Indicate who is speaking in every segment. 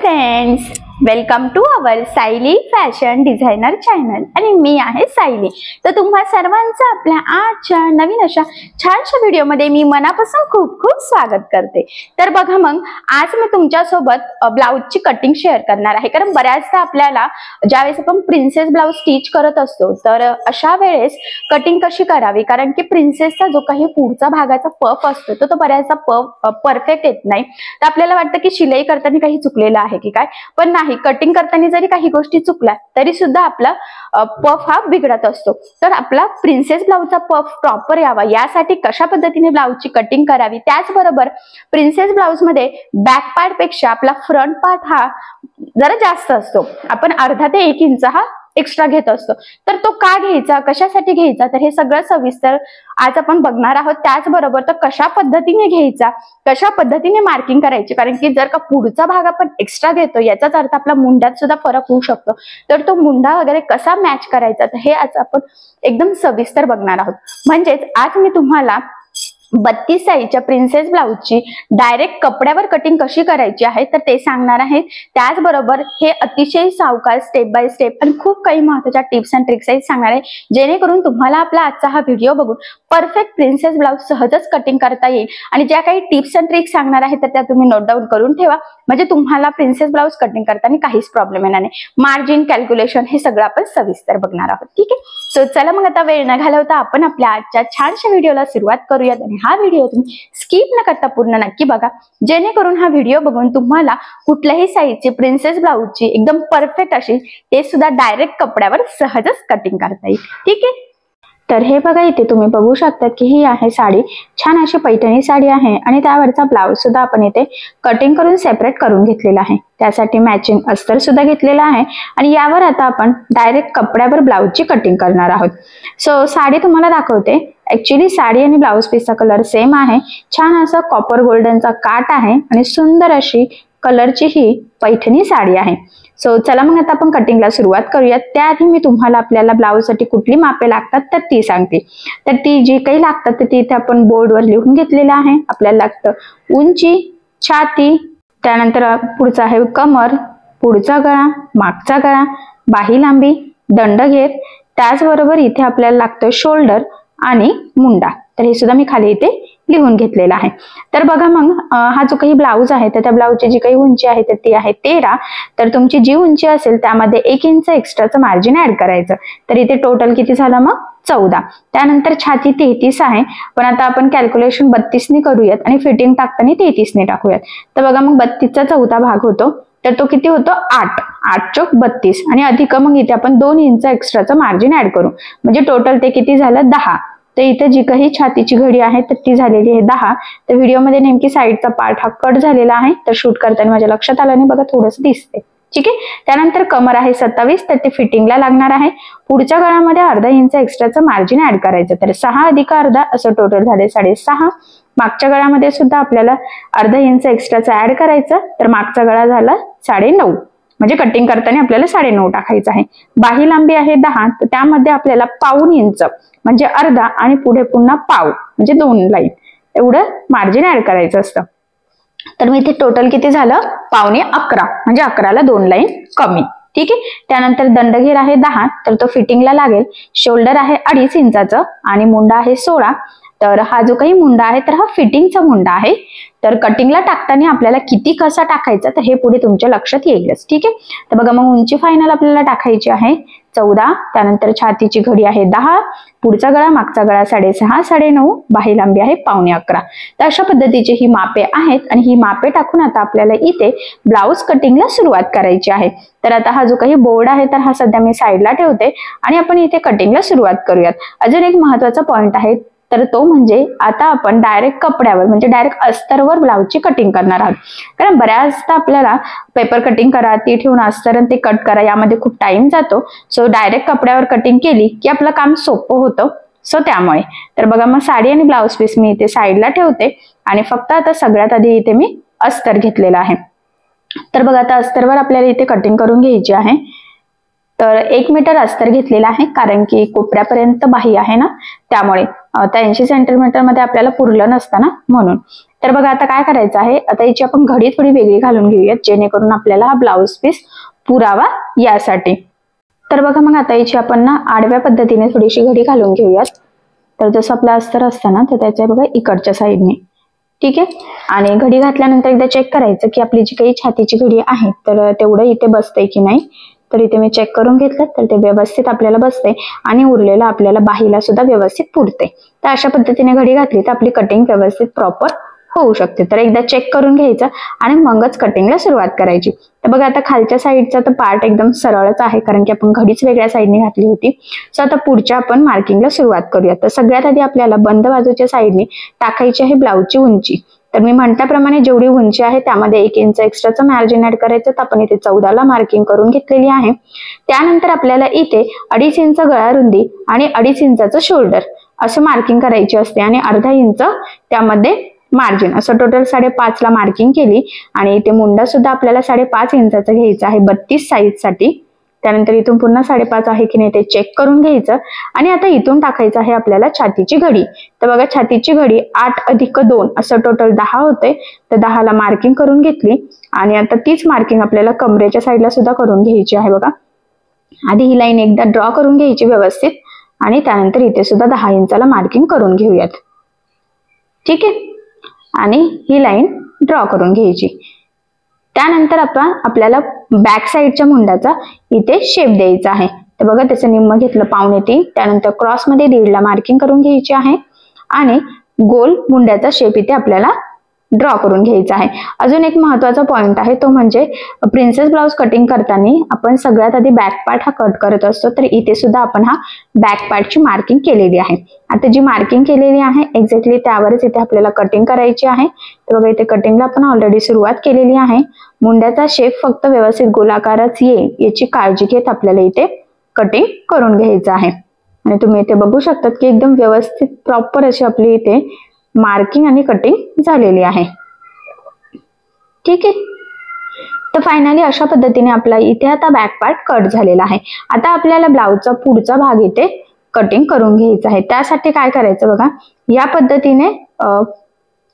Speaker 1: Friends, welcome to our Sayali fashion designer channel आणि मी आहे सायली। तर तुम्हा सर्वांचं आपल्या आजच्या नवीन अशा छानशा व्हिडिओमध्ये मी मनापासून खूप खूप स्वागत करते। तर बघा मग आज मी तुमच्या सोबत ब्लाउजची कटिंग शेअर करणार आहे, कारण बऱ्याचदा आपल्याला ज्यावेळेस आपण प्रिन्सेस ब्लाउज स्टिच करत असतो तर अशा वेळेस कटिंग कशी करावी, कारण की प्रिन्सेसचा जो काही पुढचा भागाचा पफ असतो तो बऱ्याचदा पफ परफेक्ट येत नाही। तर आपल्याला वाटतं की शिलाई करताना काही चुकलेलं आहे की काय, पण नाही, कटिंग करताना जरी काही गोष्टी चुकल्या तरी सुद्धा आपला पफ हा बिघडत असतो। तर आपला प्रिन्सेस ब्लाउजचा पफ प्रॉपर यावा यासाठी कशा पद्धतीने ब्लाउजची कटिंग करावी, त्याचबरोबर प्रिन्सेस ब्लाउज मध्ये बॅक पार्ट पेक्षा आपला फ्रंट पार्ट हा जरा जास्त असतो, आपण अर्धा ते 1 इंच हा एक्स्ट्रा घेत असतो। तर तो का घ्यायचा, कशासाठी घ्यायचा, तर हे सगळं सविस्तर आज आपण बघणार आहोत। त्याचबरोबर तर कशा पद्धतीने घ्यायचा, कशा पद्धतीने मार्किंग करायची, कारण की जर का पुढचा भाग आपण एक्स्ट्रा घेतो याचाच अर्थ आपला मुंड्यात सुद्धा फरक होऊ शकतो। तर तो मुंडा वगैरे कसा मॅच करायचा तर हे आज आपण एकदम सविस्तर बघणार आहोत। म्हणजेच आज मी तुम्हाला 32 साईजच्या प्रिन्सेस ब्लाउजची डायरेक्ट कपड्यावर कटिंग कशी करायची आहे तर ते सांगणार आहे। त्याचबरोबर हे अतिशय सावकाश स्टेप बाय स्टेप आणि खूप काही महत्त्वाच्या टिप्स अँड ट्रिक्स सांगणार आहे, जेणेकरून तुम्हाला आपला आजचा हा व्हिडिओ बघून परफेक्ट प्रिन्सेस ब्लाउज सहजच कटिंग करता येईल। आणि ज्या काही टिप्स अँड ट्रिक्स सांगणार आहे तर त्या तुम्ही नोट डाऊन करून ठेवा, म्हणजे तुम्हाला प्रिन्सेस ब्लाउज कटिंग करताना काहीच प्रॉब्लेम येणार नाही। मार्जिन कॅल्क्युलेशन हे सगळं आपण सविस्तर बघणार आहोत, ठीक आहे। सो चला मग आता वेळ न घालवता आपण आपल्या आजच्या छानशा व्हिडिओला सुरुवात करूयात। आणि हा व्हिडिओ तुम्ही स्किप न करता पूर्ण नक्की बघा, जेणेकरून हा व्हिडिओ बघून तुम्हाला कुठल्याही साईजची प्रिन्सेस ब्लाउजची एकदम परफेक्ट अशी ते सुद्धा डायरेक्ट कपड्यावर सहजच कटिंग करता येईल, ठीक आहे। तर हे बघा, इथे तुम्ही बघू शकता की ही आहे साडी, छान अशी पैठणी साडी आहे आणि त्यावरचा ब्लाउज सुद्धा आपण इथे कटिंग करून सेपरेट करून घेतलेला आहे। त्यासाठी मॅचिंग अस्तर सुद्धा घेतलेला आहे आणि यावर आता आपण डायरेक्ट कपड्यावर ब्लाउजची कटिंग करणार आहोत। सो साडी तुम्हाला दाखवते। ऍक्च्युली साडी आणि ब्लाउज पीसचा कलर सेम आहे, छान असा कॉपर गोल्डनचा काट आहे आणि सुंदर अशी कलरची ही पैठणी साडी आहे। सो चला मग आता आपण कटिंगला सुरुवात करूयात। त्याआधी मी तुम्हाला आपल्याला ब्लाउज साठी कुठली मापे लागतात तर ती सांगते। तर ती जी काही लागतात तर ती इथे आपण बोर्डवर लिहून घेतलेलं आहे। आपल्याला लागतं उंची, छाती, त्यानंतर पुढचा आहे कमर, पुढचा गळा, मागचा गळा, बाही लांबी, दंडघेर, त्याचबरोबर इथे आपल्याला लागतं शोल्डर आणि मुंडा। तर हे सुद्धा मी खाली इथे लिहून घेतलेला आहे। तर बघा मग हा जो काही ब्लाउज आहे तर त्या ब्लाउजची जी काही उंची आहे तर ती आहे 13। तर तुमची जी उंची असेल त्यामध्ये 1 इंच एक्स्ट्राचं मार्जिन ऍड करायचं। तर इथे टोटल किती झालं मग 14। त्यानंतर छाती 33 आहे, पण आता आपण कॅल्क्युलेशन 32 ने करूयात आणि फिटिंग टाकताना 33 ने टाकूयात। तर बघा मग 32 चा चौथा भाग होतो तर तो किती होतो 8, 8 चौक 32 आणि अधिक मग इथे आपण 2 इंच एक्स्ट्राचं मार्जिन ऍड करू, म्हणजे टोटल ते किती झालं 10। तर इथे जी काही छातीची घडी आहे तर ती झालेली आहे 10। तर व्हिडिओमध्ये नेमकी साईडचा पार्ट हा कट झालेला आहे, तर शूट करताना माझ्या लक्षात आलं नाही, बघा थोडंसं दिसते, ठीक आहे। त्यानंतर कमर आहे 27, तर ते फिटिंगला लागणार आहे। पुढच्या गळ्यामध्ये अर्धा इंच एक्स्ट्राचं मार्जिन ऍड करायचं, तर 6 अधिक अर्धा असं टोटल झाले 6.5। मागच्या गळ्यामध्ये सुद्धा आपल्याला अर्धा इंच एक्स्ट्राचं ऍड करायचं, तर मागचा गळा झाला 9.5, म्हणजे कटिंग करताना आपल्याला 9.5 टाकायचं आहे। बाही लांबी आहे 10, तर त्यामध्ये आपल्याला पाऊण इंच म्हणजे अर्धा आणि पुढे पुन्हा पाव म्हणजे 2 लाईन एवढं मार्जिन ऍड करायचं असतं। तर मी इथे टोटल किती झालं 11.25, म्हणजे 11ला 2 लाईन कमी, ठीक आहे। त्यानंतर दंडघेर आहे 10, तर तो फिटिंगला लागेल। शोल्डर आहे 2.5 इंचाचं आणि मुंडा आहे 16। तर हा जो काही मुंडा आहे तर हा फिटिंगचा मुंडा आहे। तर कटिंगला टाकताना आपल्याला किती कसा टाकायचा तर हे पुढे तुमच्या लक्षात येईलच, ठीक आहे। तर बघा मग उंची फायनल आपल्याला टाकायची आहे 14, त्यानंतर छातीची घडी आहे 10, पुढचा गळा, मागचा गळा 6.5, 9.5, बाही लांबी आहे 11.25। तर अशा पद्धतीची ही मापे आहेत आणि ही मापे टाकून आता आपल्याला इथे ब्लाउज कटिंगला सुरुवात करायची आहे। तर आता हा जो काही बोर्ड आहे तर हा सध्या मी साईडला ठेवते आणि आपण इथे कटिंगला सुरुवात करूयात। अजून एक महत्त्वाचा पॉइंट आहे तर तो म्हणजे आता आपण डायरेक्ट कपड्यावर म्हणजे डायरेक्ट अस्तरवर ब्लाउजची कटिंग करणार आहोत, कारण बऱ्याचदा आपल्याला पेपर कटिंग करा, ती ठेवून अस्तर ते कट करा, यामध्ये खूप टाइम जातो। सो डायरेक्ट कपड्यावर कटिंग केली की आपलं काम सोपं होतं, सो त्यामुळे। तर बघा मग साडी आणि ब्लाउज पीस मी इथे साईडला ठेवते आणि फक्त आता सगळ्यात आधी इथे मी अस्तर घेतलेला आहे। तर बघा आता अस्तरवर आपल्याला इथे कटिंग करून घ्यायची आहे। तर 1 मीटर अस्तर घेतलेला आहे, कारण की कोपऱ्यापर्यंत बाही आहे ना, त्यामुळे 80 सेंटीमीटर मध्ये आपल्याला पुरलं नसतं ना, म्हणून। तर बघा आता काय करायचं आहे, आता याची आपण घडी थोडी वेगळी घालून घेऊयात जेणेकरून आपल्याला हा ब्लाउज पीस पुरावा यासाठी. तर बघा मग आता याची आपण ना आडव्या पद्धतीने थोडीशी घडी घालून घेऊयात. तर जसं आपलं अस्तर असतं ना, तर त्याच्या बघा इकडच्या साईडने. ठीक आहे. आणि घडी घातल्यानंतर एकदा चेक करायचं की आपली जी काही छातीची घडी आहे तर तेवढं इथे बसते की नाही. तर इथे मी चेक करून घेतलं तर ते व्यवस्थित आपल्याला बसते आणि उरलेलं आपल्याला बाहीला सुद्धा व्यवस्थित पुरते. तर अशा पद्धतीने घडी घातली तर आपली कटिंग व्यवस्थित प्रॉपर होऊ शकते. तर एकदा चेक करून घ्यायचं आणि मगच कटिंगला सुरुवात करायची. तर बघा आता खालच्या साईडचा तर पार्ट एकदम सरळच आहे कारण की आपण घडीच वेगळ्या साईडने घातली होती. सो आता पुढच्या आपण मार्किंगला सुरुवात करूया. तर सगळ्यात आधी आपल्याला बंद बाजूच्या साईडने टाकायची आहे ब्लाऊजची उंची. तर मी म्हटल्याप्रमाणे जेवढी उंची आहे त्यामध्ये 1 इंच एक्स्ट्राचं मार्जिन ऍड करायचं. तर आपण इथे 14ला मार्किंग करून घेतलेली आहे. त्यानंतर आपल्याला इथे 2.5 इंच गळा रुंदी आणि 2.5 इंचाचं शोल्डर असं मार्किंग करायची असते आणि अर्धा इंच त्यामध्ये मार्जिन, असं टोटल 5.5 ला मार्किंग केली. आणि इथे मुंडा सुद्धा आपल्याला 5.5 इंचाचा घ्यायचा आहे 32 साईज साठी. त्यानंतर इथून पुन्हा 5.5 आहे की नाही ते चेक करून घ्यायचं. आणि आता इथून टाकायचं आहे आपल्याला छातीची घडी. तर बघा छातीची घडी 8 + 2 असं टोटल 10 होते. तर 10ला मार्किंग करून घेतली आणि आता तीच मार्किंग आपल्याला कमरेच्या साईडला सुद्धा करून घ्यायची आहे. बघा आधी ही लाईन एकदा ड्रॉ करून घ्यायची व्यवस्थित आणि त्यानंतर इथे सुद्धा 10 इंचाला मार्किंग करून घेऊयात. ठीक आहे. आणि ही लाईन ड्रॉ करून घ्यायची. त्यानंतर आपल्याला बॅक साईडच्या मुंडाचा इथे शेप द्यायचा आहे. तर बघा त्याचं निम्म घेतलं 2.25. त्यानंतर क्रॉस मध्ये 1.5ला मार्किंग करून घ्यायची आहे आणि गोल मुंड्याचा शेप इथे आपल्याला ड्रॉ करून घ्यायचा आहे. अजून एक महत्वाचा पॉइंट आहे तो म्हणजे प्रिन्सेस ब्लाउज कटिंग करताना आपण सगळ्यात आधी बॅक पार्ट हा कट करत असतो. तर इथे सुद्धा आपण हा बॅक पार्टची मार्किंग केलेली आहे. आता जी मार्किंग केलेली आहे एक्झॅक्टली त्यावरच इथे आपल्याला कटिंग करायची आहे. तर बघा इथे कटिंगला आपण ऑलरेडी सुरुवात केलेली आहे. मुंड्याचा शेप फक्त व्यवस्थित गोलाकारच येईल याची काळजी घेत आपल्याला इथे कटिंग करून घ्यायचं आहे. आणि तुम्ही इथे बघू शकतात की एकदम व्यवस्थित प्रॉपर अशी आपली इथे मार्किंग आणि कटिंग झालेली आहे. ठीक आहे. तर फायनली अशा पद्धतीने आपला इथे आता बॅक पार्ट कट झालेला आहे. आता आपल्याला ब्लाउजचा पुढचा भाग इथे कटिंग करून घ्यायचा आहे. त्यासाठी काय करायचं बघा या पद्धतीने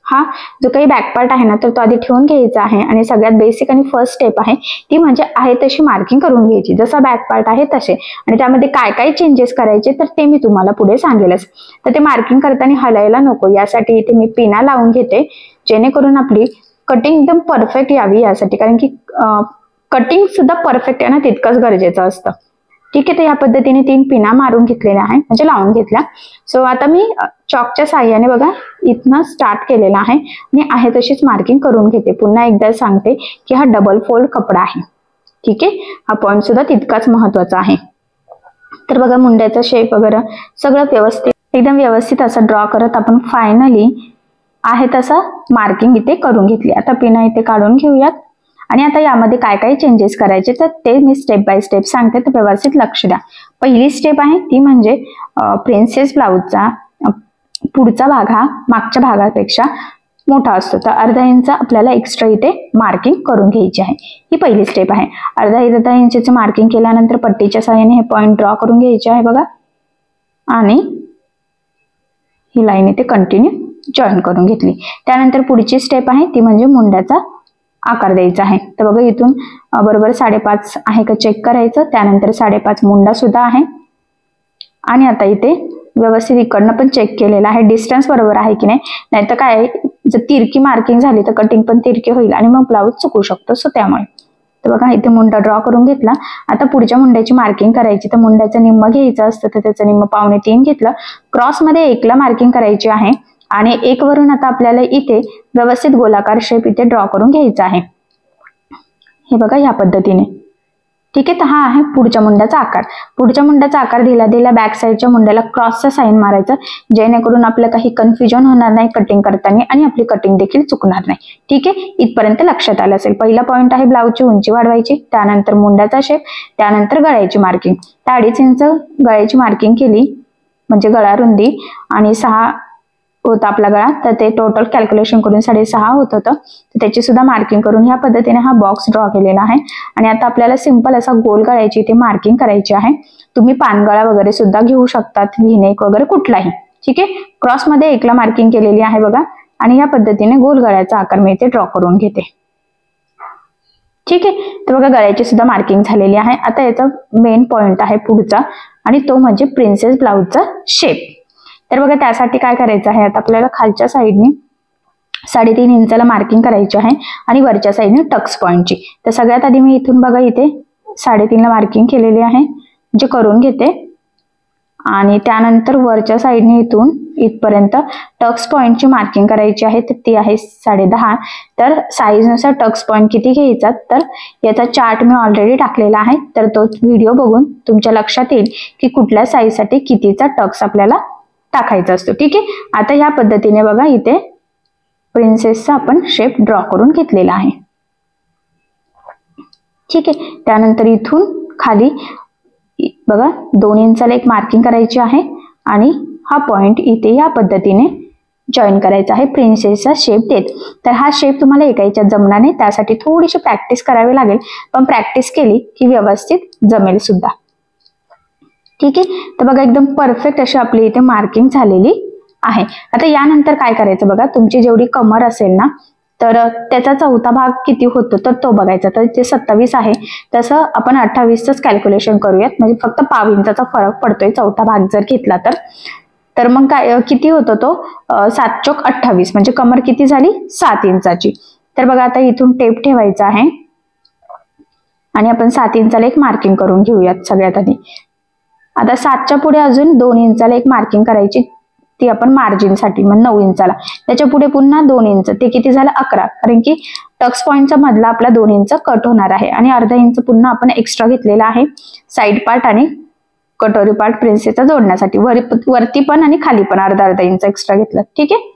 Speaker 1: हा जो काही बॅक पार्ट आहे ना तर तो आधी ठेवून घ्यायचा आहे आणि सगळ्यात बेसिक आणि फर्स्ट स्टेप आहे ती म्हणजे आहे तशी मार्किंग करून घ्यायची जसा बॅक पार्ट आहे तसे. आणि त्यामध्ये काय काय चेंजेस करायचे तर ते मी तुम्हाला पुढे सांगेलच. तर ते मार्किंग करताना हलायला नको यासाठी इथे मी पिना लावून घेते जेणेकरून आपली कटिंग एकदम परफेक्ट यावी यासाठी. कारण की कटिंग सुद्धा परफेक्ट आहे ना तितकंच गरजेचं असतं. ठीक आहे. तर या पद्धतीने 3 पिना मारून घेतलेल्या आहे म्हणजे लावून घेतल्या. सो आता मी चॉकच्या साह्याने बघा इथनं स्टार्ट केलेला आहे आणि आहे तशीच मार्किंग करून घेते. पुन्हा एकदा सांगते की हा डबल फोल्ड कपडा आहे. ठीक आहे. हा पॉइंट सुद्धा तितकाच महत्वाचा आहे. तर बघा मुंड्याचा शेप वगैरे सगळं व्यवस्थित एकदम व्यवस्थित असं ड्रॉ करत आपण फायनली आहे तसं मार्किंग इथे करून घेतली. आता पिना इथे काढून घेऊयात आणि आता यामध्ये काय काय चेंजेस करायचे तर ते मी स्टेप बाय स्टेप सांगते. तर व्यवस्थित लक्ष द्या. पहिली स्टेप आहे ती म्हणजे प्रिन्सेस ब्लाउजचा पुढचा भाग हा मागच्या भागापेक्षा मोठा असतो. तर अर्धा इंच आपल्याला एक्स्ट्रा इथे मार्किंग करून घ्यायची आहे. ही पहिली स्टेप आहे. अर्धा इंचचे मार्किंग केल्यानंतर पट्टीच्या सहाय्याने हे पॉइंट ड्रॉ करून घ्यायचे आहे बघा आणि ही लाईन इथे कंटिन्यू जॉईन करून घेतली. त्यानंतर पुढची स्टेप आहे ती म्हणजे मुंड्याचा आकार द्यायचा आहे. तर बघा इथून बरोबर 5.5 आहे का चेक करायचं. त्यानंतर 5.5 मुंडा सुद्धा आहे आणि आता इथे व्यवस्थित इकडनं पण चेक केलेला आहे डिस्टन्स बरोबर आहे की नाही. नाहीतर काय जर तिरकी मार्किंग झाली तर कटिंग पण तिरकी होईल आणि मग ब्लाऊज चुकू शकतो. सो त्यामुळे तर बघा इथे मुंडा ड्रॉ करून घेतला. आता पुढच्या मुंड्याची मार्किंग करायची. तर मुंड्याचं निम्म घ्यायचं असतं तर त्याचं निम्म 2.25 घेतलं. क्रॉस मध्ये 1ला मार्किंग करायची आहे आणि 1 वरून आता आपल्याला इथे व्यवस्थित गोलाकार शेप इथे ड्रॉ करून घ्यायचा आहे. हे बघा या पद्धतीने. ठीक आहे. तर हा आहे पुढच्या मुंड्याचा आकार. पुढच्या मुंड्याचा आकार दिला बॅक साईडच्या मुंड्याला क्रॉसचा साईन मारायचं जेणेकरून आपलं काही कन्फ्युजन होणार नाही कटिंग करताना आणि आपली कटिंग देखील चुकणार नाही. ठीक आहे. इथपर्यंत लक्षात आलं असेल. पहिला पॉइंट आहे ब्लाऊजची उंची वाढवायची. त्यानंतर मुंड्याचा शेप. त्यानंतर गळ्याची मार्किंग. तर 2.5 इंच गळ्याची मार्किंग केली म्हणजे गळा रुंदी आणि 6 होता आपला गळा. तर ते टोटल कॅल्क्युलेशन करून 6.5 होत होतं. तर त्याची सुद्धा मार्किंग करून ह्या पद्धतीने हा बॉक्स ड्रॉ केलेला आहे. आणि आता आपल्याला सिंपल असा गोल गळ्याची इथे मार्किंग करायची आहे. तुम्ही पानगळा वगैरे सुद्धा घेऊ शकतात व्हीनेक वगैरे कुठलाही. ठीक आहे. क्रॉस मध्ये 1ला मार्किंग केलेली आहे बघा आणि या पद्धतीने गोल गळ्याचा आकार मी इथे ड्रॉ करून घेते. ठीक आहे, तर बघा गळ्याची सुद्धा मार्किंग झालेली आहे. आता याचा मेन पॉइंट आहे पुढचा, आणि तो म्हणजे प्रिन्सेस ब्लाउजचा शेप. तर बघा त्यासाठी काय करायचं आहे, आता आपल्याला खालच्या साईडने 3.5 इंचाला मार्किंग करायची आहे आणि वरच्या साईडने टक्स पॉइंटची. तर सगळ्यात आधी मी इथून बघा इथे 3.5 ला मार्किंग केलेली आहे, जे करून घेते. आणि त्यानंतर वरच्या साईडने इथून इथपर्यंत टक्स पॉइंटची मार्किंग करायची आहे, तर ती आहे 10.5. तर साईजनुसार टक्स पॉइंट किती घ्यायचा, तर याचा चार्ट मी ऑलरेडी टाकलेला आहे, तर तो व्हिडिओ बघून तुमच्या लक्षात येईल की कुठल्या साईजसाठी कितीचा टक्स आपल्याला टाकायचा असतो. ठीक आहे, आता या पद्धतीने बघा इथे प्रिन्सेसचा आपण शेप ड्रॉ करून घेतलेला आहे. ठीक आहे, त्यानंतर इथून खाली बघा 2 इंचाला एक मार्किंग करायची आहे आणि हा पॉइंट इथे या पद्धतीने जॉईन करायचा आहे प्रिन्सेसचा शेप देत. तर हा शेप तुम्हाला एका याच्यात जमणार नाही, त्यासाठी थोडीशी प्रॅक्टिस करावी लागेल, पण प्रॅक्टिस केली की व्यवस्थित जमेल सुद्धा. ठीक आहे, तर बघा एकदम परफेक्ट अशी आपली इथे मार्किंग झालेली आहे. आता यानंतर काय करायचं बघा, तुमची जेवढी कमर असेल ना, तर त्याचा चौथा भाग किती होतो तर तो बघायचा. तर ते 27 आहे, तसं आपण 28च कॅल्क्युलेशन करूयात, म्हणजे फक्त पाव इंचाचा फरक पडतोय चौथा भाग जर घेतला तर मग काय किती होतो तो 7 चोक 28, म्हणजे कमर किती झाली 7 इंचाची. तर बघा आता इथून टेप ठेवायचा आहे आणि आपण 7 इंचाला एक मार्किंग करून घेऊयात सगळ्यात आधी. आता 7च्या पुढे अजून 2 इंचाला एक मार्किंग करायची, ती आपण मार्जिन साठी, मग 9 इंचाला. त्याच्या पुढे पुन्हा 2 इंच, ते किती झालं 11, कारण की टक्स पॉइंटचा मधला आपला 2 इंच कट होणार आहे. आणि अर्धा इंच पुन्हा आपण एक्स्ट्रा घेतलेला आहे साइड पार्ट आणि कटोरी पार्ट प्रिन्सेसचा जोडण्यासाठी. वरती पण आणि खाली पण अर्धा इंच एक्स्ट्रा घेतला. ठीक आहे,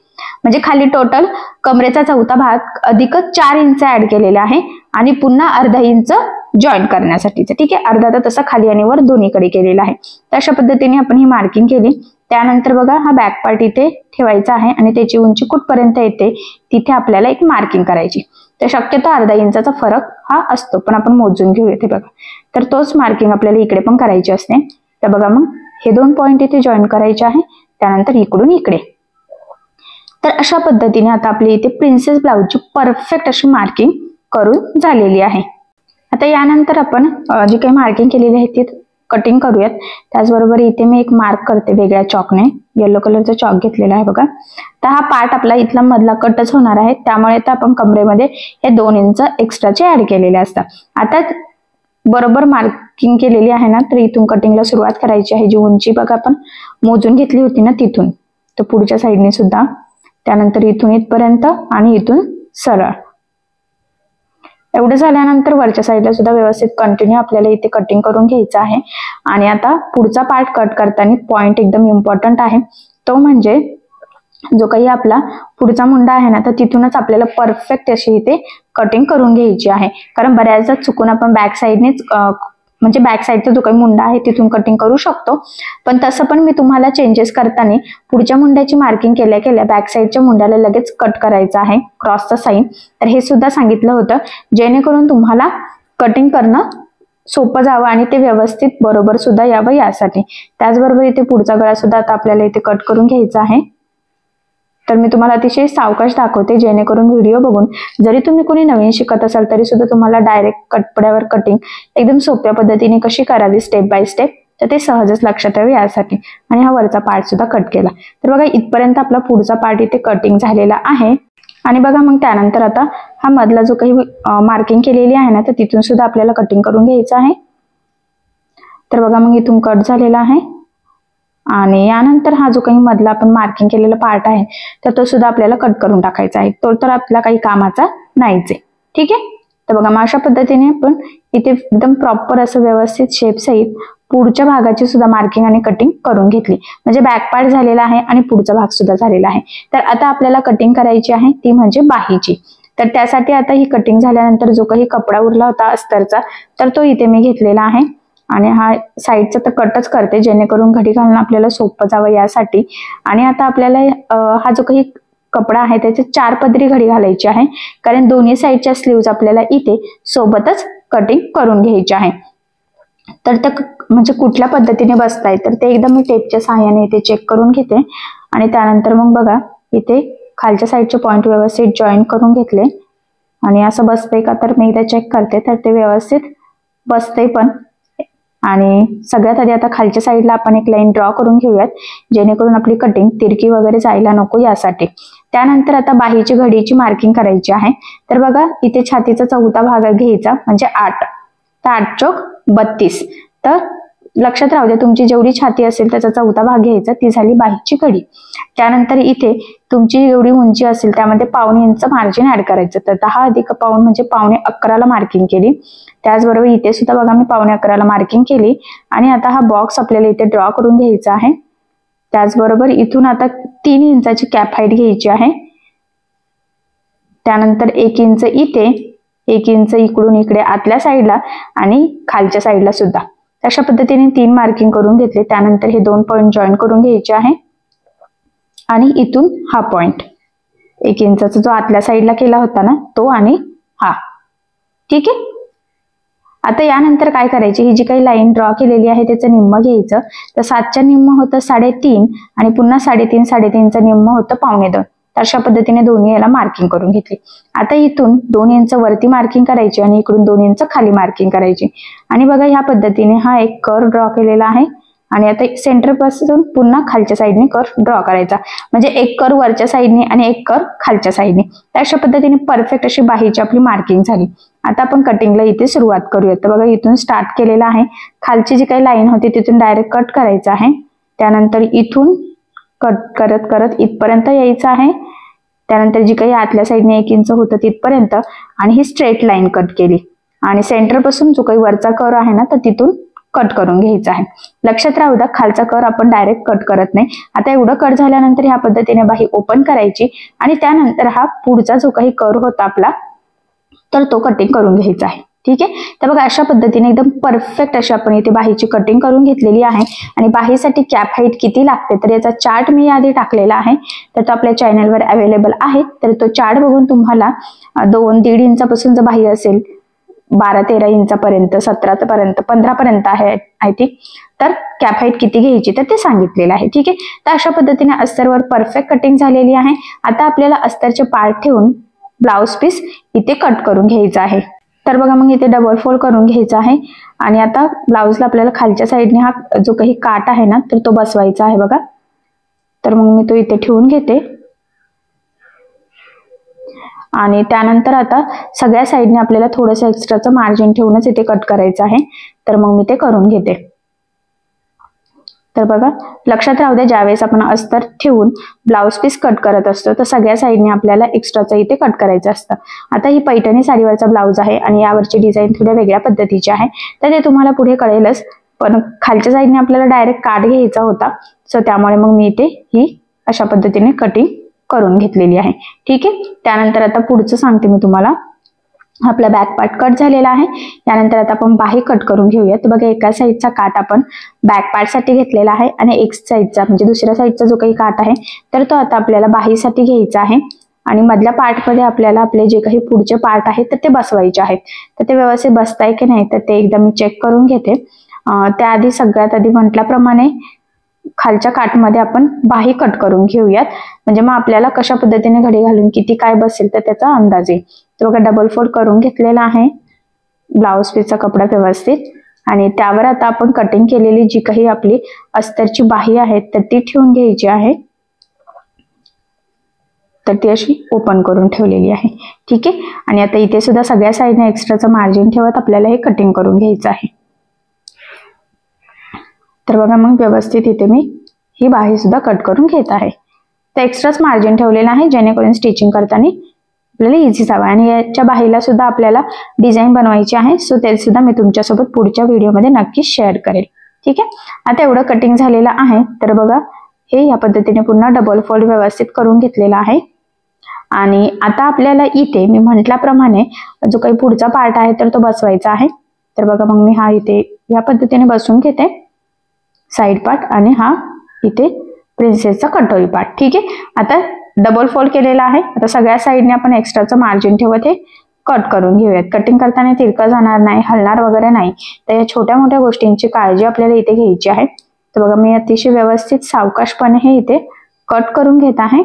Speaker 1: म्हणजे खाली टोटल कमरेचा चौथा भाग अधिक 4 इंच ऍड केलेला आहे आणि पुन्हा अर्धा इंच जॉईन करण्यासाठीच. ठीक आहे, अर्धा तर तसा खाली आणि वर दोन्हीकडे केलेला आहे. तर अशा पद्धतीने आपण ही मार्किंग केली. त्यानंतर बघा हा बॅक पार्ट इथे ठेवायचा आहे आणि त्याची उंची कुठपर्यंत येते तिथे आपल्याला एक मार्किंग करायची. तर शक्यतो अर्धा इंचाचा फरक हा असतो, पण आपण मोजून घेऊ इथे बघा. तर तोच मार्किंग आपल्याला इकडे पण करायची असते. तर बघा मग हे 2 पॉइंट इथे जॉईन करायचे आहे, त्यानंतर इकडून इकडे. तर अशा पद्धतीने आता आपली इथे प्रिन्सेस ब्लाउजची परफेक्ट अशी मार्किंग करून झालेली आहे. आता यानंतर आपण जी काही मार्किंग केलेली आहे ती कटिंग करूयात. त्याचबरोबर इथे मी एक मार्क करते वेगळ्या चॉकने, येलो कलरचा चॉक घेतलेला आहे बघा. तर हा पार्ट आपला इथला मधला कटच होणार आहे, त्यामुळे तर आपण कमरेमध्ये हे 2 इंच एक्स्ट्राचे ऍड केलेले असतात. आता बरोबर मार्किंग केलेली आहे ना, तर इथून कटिंगला सुरुवात करायची आहे. जी उंची बघा आपण मोजून घेतली होती ना तिथून, तर पुढच्या साईडने सुद्धा, त्यानंतर इथून इथपर्यंत आणि इथून सरळ. एवढं झाल्यानंतर वरच्या साईडला सुद्धा व्यवस्थित कंटिन्यू आपल्याला इथे कटिंग करून घ्यायचं आहे. आणि आता पुढचा पार्ट कट करताना पॉइंट एकदम इम्पॉर्टंट आहे, तो म्हणजे जो काही आपला पुढचा मुंडा आहे ना, तर तिथूनच आपल्याला परफेक्ट अशी इथे कटिंग करून घ्यायची आहे. कारण बऱ्याचदा चुकून आपण बॅक साईडनेच म्हणजे बॅक साईडचा जो काही मुंडा आहे तिथून कटिंग करू शकतो, पण तसं पण मी तुम्हाला चेंजेस करताना पुढच्या मुंड्याची मार्किंग केल्या केल्या बॅक साईडच्या मुंड्याला लगेच कट करायचं आहे क्रॉसचा साईन. तर हे सुद्धा सांगितलं होतं, जेणेकरून तुम्हाला कटिंग करणं सोपं जावं आणि ते व्यवस्थित बरोबर सुद्धा यावं यासाठी. त्याचबरोबर इथे पुढचा गळा सुद्धा आता आपल्याला इथे कट करून घ्यायचा आहे. तर मी तुम्हाला अतिशय सावकाश दाखवते, जेणेकरून व्हिडिओ बघून जरी तुम्ही कोणी नवीन शिकत असाल तरी सुद्धा तुम्हाला डायरेक्ट कटपड्यावर कटिंग एकदम सोप्या पद्धतीने कशी करावी स्टेप बाय स्टेप, तर ते सहजच लक्षात यावे यासाठी. आणि हा वरचा पार्ट सुद्धा कट केला. तर बघा इथपर्यंत आपला पुढचा पार्ट इथे कटिंग झालेला आहे. आणि बघा मग त्यानंतर आता हा मधला जो काही मार्किंग केलेली आहे ना, तर तिथून सुद्धा आपल्याला कटिंग करून घ्यायचं आहे. तर बघा मग इथून कट झालेला आहे. आणि यानंतर हा जो काही मधला आपण मार्किंग केलेला पार्ट आहे तर तो सुद्धा आपल्याला कट करून टाकायचा आहे, तो तर आपला काही कामाचा नाहीच आहे. ठीक आहे, तर बघा मग अशा पद्धतीने आपण इथे एकदम प्रॉपर असं व्यवस्थित शेप सहित पुढच्या भागाची सुद्धा मार्किंग आणि कटिंग करून घेतली. म्हणजे बॅक पार्ट झालेला आहे आणि पुढचा भाग सुद्धा झालेला आहे. तर आता आपल्याला कटिंग करायची आहे ती म्हणजे बाहीची. तर त्यासाठी आता ही कटिंग झाल्यानंतर जो काही कपडा उरला होता अस्तरचा, तर तो इथे मी घेतलेला आहे. आणि हा साईडचा तर कटच करते, जेणेकरून घडी घालणं आपल्याला सोपं जावं यासाठी. आणि आता आपल्याला हा जो काही कपडा आहे त्याची 4 पदरी घडी घालायची आहे, कारण दोन्ही साईडच्या स्लीव्ज आपल्याला इथे सोबतच कटिंग करून घ्यायची आहे. तर म्हणजे कुठल्या पद्धतीने बसताय तर ते एकदा मी टेपच्या सहाय्याने इथे चेक करून घेते. आणि त्यानंतर मग बघा इथे खालच्या साईडचे पॉइंट व्यवस्थित जॉईन करून घेतले आणि असं बसते का तर मी एकदा चेक करते, तर ते व्यवस्थित बसते पण. आणि सगळ्यात आधी आता खालच्या साईडला आपण एक लाईन ड्रॉ करून घेऊयात, जेणेकरून आपली कटिंग तिरकी वगैरे जायला नको यासाठी. त्यानंतर आता बाहीची घडीची मार्किंग करायची आहे. तर बघा इथे छातीचा चौथा भाग घ्यायचा म्हणजे 8, तर 8 चौक 32. तर लक्षात राहू द्या, तुमची जेवढी छाती असेल त्याचा चौथा भाग घ्यायचा, ती झाली बाहीची घडी. त्यानंतर इथे तुमची जेवढी उंची असेल त्यामध्ये पावणे इंच मार्जिन ऍड करायचं. तर 10 अधिक पाऊण म्हणजे पावणे 11ला मार्किंग केली. त्याचबरोबर इथे सुद्धा बघा मी पावणे 11ला मार्किंग केली. आणि आता हा बॉक्स आपल्याला इथे ड्रॉ करून घ्यायचा आहे. त्याचबरोबर इथून आता 3 इंचाची कॅप हाईट घ्यायची आहे. त्यानंतर 1 इंच इथे, 1 इंच इकडून इकडे आतल्या साईडला आणि खालच्या साईडला सुद्धा. अशा पद्धतीने 3 मार्किंग करून घेतले. त्यानंतर हे 2 पॉइंट जॉईन करून घ्यायचे आहे आणि इथून हा पॉइंट 1 इंचाचा जो आतल्या साईडला केला होता ना तो आणि हा. ठीक आहे. आता यानंतर काय करायचे, ही जी काही लाईन ड्रॉ केलेली आहे त्याचं निम्म घ्यायचं. तर 7च्या निम्म होतं 3.5 आणि पुन्हा 3.5चं निम्म होतं पावणे 2. अशा पद्धतीने दोन्ही याला मार्किंग करून घेतली. आता इथून 2 इंच वरती मार्किंग करायची आणि इकडून 2 इंच खाली मार्किंग करायची. आणि बघा ह्या पद्धतीने हा एक कर्व ड्रॉ केलेला आहे. आणि आता सेंटर पासून पुन्हा खालच्या साईडने कर्व ड्रॉ करायचा, म्हणजे एक कर्व वरच्या साईडने आणि एक कर्व खालच्या साईडने. अशा पद्धतीने परफेक्ट अशी बाहीची आपली मार्किंग झाली. आता आपण कटिंगला इथे सुरुवात करूया. तर बघा इथून स्टार्ट केलेला आहे. खालची जी काही लाईन होती तिथून डायरेक्ट कट करायचं आहे. त्यानंतर इथून कट करत करत इथपर्यंत यायचं आहे. त्यानंतर जी काही आतल्या साईडने 1 इंच होतं तिथपर्यंत आणि ही स्ट्रेट लाईन कट केली. आणि सेंटर पासून जो काही वरचा कर्व आहे ना तर तिथून कट करून घ्यायचा आहे. लक्षात राहू द्या, खालचा कर्व आपण डायरेक्ट कट करत नाही. आता एवढं कट झाल्यानंतर ह्या पद्धतीने बाही ओपन करायची आणि त्यानंतर हा पुढचा जो काही कर्व होता आपला तर तो कटिंग करून घ्यायचा आहे. ठीक आहे. तर बघा अशा पद्धतीने एकदम परफेक्ट अशी आपण इथे बाहीची कटिंग करून घेतलेली आहे. आणि बाहीसाठी कॅप हाईट किती लागते तर याचा चार्ट मी आधी टाकलेला आहे, तर तो आपल्या चॅनलवर अवेलेबल आहे. तर तो चार्ट बघून तुम्हाला 2-1.5 इंचापासून जर बाही असेल 12-13 इंचापर्यंत, 17 पर्यंत, 15 पर्यंत आहे आय थिंक, तर कॅप हाईट किती घ्यायची तर ते सांगितलेलं आहे. ठीक आहे. तर अशा पद्धतीने अस्तरवर परफेक्ट कटिंग झालेली आहे. आता आपल्याला अस्तरचे पार्ट ठेवून ब्लाउज पीस इथे कट करून घ्यायचा आहे. तर बघा मग इथे डबल फोल्ड करून घ्यायचा आहे. आणि आता ब्लाउजला आपल्याला खालच्या साईडने हा जो काही काट आहे ना तर तो बसवायचा आहे बघा. तर मग मी तो इथे ठेवून घेते. आणि त्यानंतर आता सगळ्या साईडने आपल्याला थोडंसं एक्स्ट्राचं मार्जिन ठेवूनच इथे कट करायचं आहे. तर मग मी ते करून घेते. तर बघा लक्षात राहू द्या, ज्यावेळेस आपण अस्तर ठेवून ब्लाउज पीस कट करत असतो तर सगळ्या साईडने आपल्याला एक्स्ट्राचं इथे कट करायचं असतं. आता ही पैठणी साडीवरचा ब्लाउज आहे आणि यावरची डिझाईन थोड्या वेगळ्या पद्धतीची आहे, तर ते तुम्हाला पुढे कळेलच. पण खालच्या साईडने आपल्याला डायरेक्ट काट घ्यायचा होता, सो त्यामुळे मग मी इथे ही अशा पद्धतीने कटिंग करून घेतलेली आहे. ठीक आहे. त्यानंतर आता पुढचं सांगते मी तुम्हाला. आपला बॅक पार्ट कट झालेला आहे. यानंतर आता आपण बाही कट करून घेऊया. तर बघा एका साईडचा काट आपण बॅक पार्ट साठी घेतलेला आहे आणि एक साईडचा म्हणजे दुसऱ्या साईडचा जो काही काट आहे तर तो आता आपल्याला बाहीसाठी घ्यायचा आहे. आणि मधल्या पार्ट मध्ये आपल्याला आपले जे काही पुढचे पार्ट आहेत तर ते बसवायचे आहेत. तर ते व्यवस्थित बसताय की नाही तर ते एकदा मी चेक करून घेते. त्याआधी सगळ्यात आधी म्हटल्याप्रमाणे खालच्या काटमध्ये आपण बाही कट करून घेऊयात, म्हणजे मग आपल्याला कशा पद्धतीने घडी घालून किती काय बसेल तर त्याचा अंदाज येईल. तर बघा डबल फोल्ड करून घेतलेला आहे ब्लाउज पीसचा कपडा व्यवस्थित. आणि त्यावर आता आपण कटिंग केलेली जी काही आपली अस्तरची बाही आहे तर ती ठेवून घ्यायची आहे. तर ती अशी ओपन करून ठेवलेली आहे. ठीक आहे. आणि आता इथे सुद्धा सगळ्या साईडने एक्स्ट्राचं मार्जिन ठेवत आपल्याला हे कटिंग करून घ्यायचं आहे. तर बघा मग व्यवस्थित इथे मी ही बाही सुद्धा कट करून घेत आहे. तर एक्स्ट्राच मार्जिन ठेवलेलं आहे जेणेकरून स्टिचिंग करताना आपल्याला इझी जावं. आणि याच्या बाहीला सुद्धा आपल्याला डिझाईन बनवायची आहे, सो ते सुद्धा मी तुमच्यासोबत पुढच्या व्हिडिओमध्ये नक्की शेअर करेल. ठीक आहे. आता एवढं कटिंग झालेलं आहे. तर बघा हे या पद्धतीने पुन्हा डबल फोल्ड व्यवस्थित करून घेतलेला आहे. आणि आता आपल्याला इथे मी म्हटल्याप्रमाणे जो काही पुढचा पार्ट आहे तर तो बसवायचा आहे. तर बघा मग मी हा इथे या पद्धतीने बसवून घेते साइड पार्ट आणि हा इथे प्रिन्सेसचा कटोरी पार्ट. ठीक आहे. आता डबल फोल्ड केलेला आहे. आता सगळ्या साईडने आपण एक्स्ट्राचं मार्जिन ठेवत हे कट करून घेऊयात. कटिंग करताना तिरकं जाणार नाही, हलणार वगैरे नाही. तर या छोट्या मोठ्या गोष्टींची काळजी आपल्याला इथे घ्यायची आहे. तर बघा मी अतिशय व्यवस्थित सावकाशपणे हे इथे कट करून घेत आहे.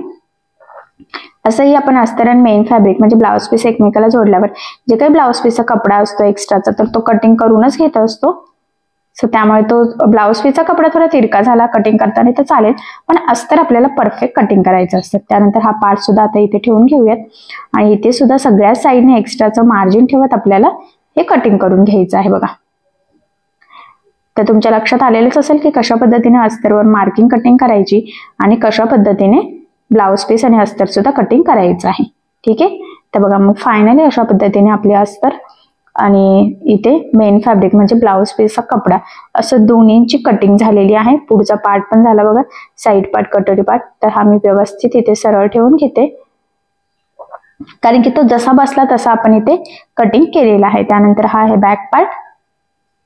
Speaker 1: असंही आपण अस्तर आणि मेन फॅब्रिक म्हणजे ब्लाउज पीस एकमेकाला जोडल्यावर जे काही ब्लाउज पीसचा कपडा असतो एक्स्ट्राचा तर तो कटिंग करूनच घेत असतो. सो त्यामुळे तो ब्लाउज पीसचा कपडा थोडा तिरका झाला कटिंग करताना तर चालेल, पण अस्तर आपल्याला परफेक्ट कटिंग करायचं असतं. त्यानंतर हा पार्ट सुद्धा आता इथे ठेवून घेऊयात आणि इथे सुद्धा सगळ्या साईडने एक्स्ट्राचं मार्जिन ठेवत आपल्याला हे कटिंग करून घ्यायचं आहे बघा. तर तुमच्या लक्षात आलेलंच असेल की कशा पद्धतीने अस्तरवर मार्किंग कटिंग करायची आणि कशा पद्धतीने ब्लाउज पीस आणि अस्तर सुद्धा कटिंग करायचं आहे. ठीक आहे, तर बघा मग फायनली अशा पद्धतीने आपले अस्तर आणि इथे मेन फॅब्रिक म्हणजे ब्लाउज पीसचा कपडा असं दोन्हींची कटिंग झालेली आहे. पुढचा पार्ट पण झाला बघा, साईड पार्ट कटोरी पार्ट. तर हा मी व्यवस्थित इथे सरळ ठेवून घेते कारण की तो जसा बसला तसा आपण इथे कटिंग केलेला आहे. त्यानंतर हा आहे बॅक पार्ट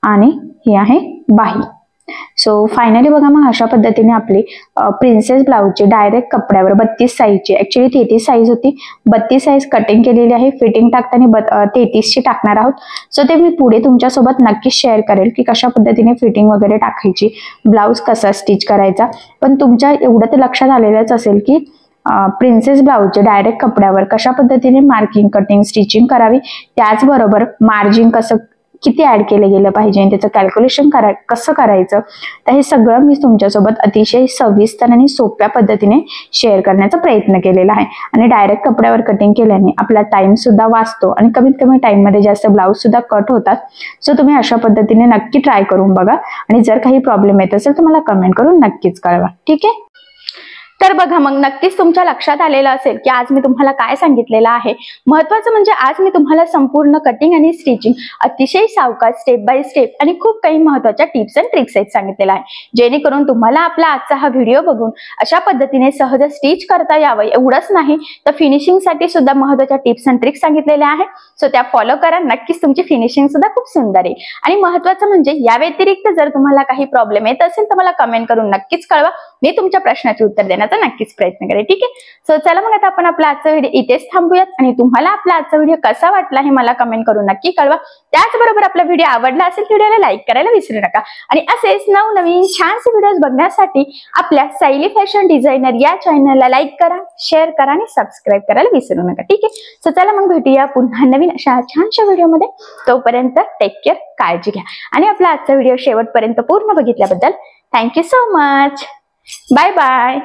Speaker 1: आणि ही आहे बाही. सो फायनली बघा मग अशा पद्धतीने आपली प्रिन्सेस ब्लाउजची डायरेक्ट कपड्यावर 32 साईजची, ऍक्च्युली 33 साईज होती, 32 साईज कटिंग केलेली आहे. फिटिंग टाकताना 33 ची टाकणार आहोत. सो ते मी पुढे तुमच्यासोबत नक्कीच शेअर करेल की कशा पद्धतीने फिटिंग वगैरे टाकायची, ब्लाउज कसा स्टिच करायचा. पण तुमच्या एवढं तर लक्षात आलेलंच असेल की प्रिन्सेस ब्लाउजचे डायरेक्ट कपड्यावर कशा पद्धतीने मार्किंग कटिंग स्टिचिंग करावी, त्याचबरोबर मार्जिन किती ऍड केलं गेलं पाहिजे आणि त्याचं कॅल्क्युलेशन कसं करायचं, तर हे सगळं मी तुमच्यासोबत अतिशय सविस्तर आणि सोप्या पद्धतीने शेअर करण्याचा प्रयत्न केलेला आहे. आणि डायरेक्ट कपड्यावर कटिंग केल्याने आपला टाइम सुद्धा वाचतो आणि कमीत कमी टाइम मध्ये जास्त ब्लाउज सुद्धा कट होतात. सो तुम्ही अशा पद्धतीने नक्की ट्राय करून बघा आणि जर काही प्रॉब्लेम येत असेल तर मला कमेंट करून नक्कीच कळवा. ठीक आहे, तर बघा मग नक्कीच तुमच्या लक्षात आलेलं असेल की आज मी तुम्हाला काय सांगितलेलं आहे. महत्वाचं म्हणजे आज मी तुम्हाला संपूर्ण कटिंग आणि स्टिचिंग अतिशय सावकाश स्टेप बाय स्टेप आणि खूप काही महत्वाच्या टिप्स अँड ट्रिक्स आहेत सांगितलेलं आहे, जेणेकरून तुम्हाला आपला आजचा हा व्हिडिओ बघून अशा पद्धतीने सहज स्टिच करता यावं. एवढंच नाही तर फिनिशिंग साठी सुद्धा महत्वाच्या टिप्स अँड ट्रिक्स सांगितलेल्या आहेत. सो त्या फॉलो करा, नक्कीच तुमची फिनिशिंग सुद्धा खूप सुंदर येईल. आणि महत्वाचं म्हणजे या व्यतिरिक्त जर तुम्हाला काही प्रॉब्लेम येत असेल तर मला कमेंट करून नक्कीच कळवा, मी तुमच्या प्रश्नाचे उत्तर देण्याचा नक्कीच प्रयत्न करेन. ठीक आहे, सो चला मग आता आपण आपला आजचा व्हिडिओ इथेच थांबूयात आणि तुम्हाला आपला आजचा व्हिडिओ कसा वाटला हे मला कमेंट करून नक्की कळवा. त्याचबरोबर आपला व्हिडिओ आवडला असेल व्हिडिओला लाईक करायला विसरू नका आणि असेच नवनवीन छानसे व्हिडिओज बघण्यासाठी आपल्या सायली फॅशन डिझायनर या चॅनलला लाईक करा, शेअर करा आणि सबस्क्राईब करायला विसरू नका. ठीक आहे, सो चला मग भेटूया पुन्हा नवीन अशा छानशा व्हिडिओमध्ये. तोपर्यंत टेक केअर, काळजी घ्या आणि आपला आजचा व्हिडिओ शेवटपर्यंत पूर्ण बघितल्याबद्दल thank you so much. Bye bye.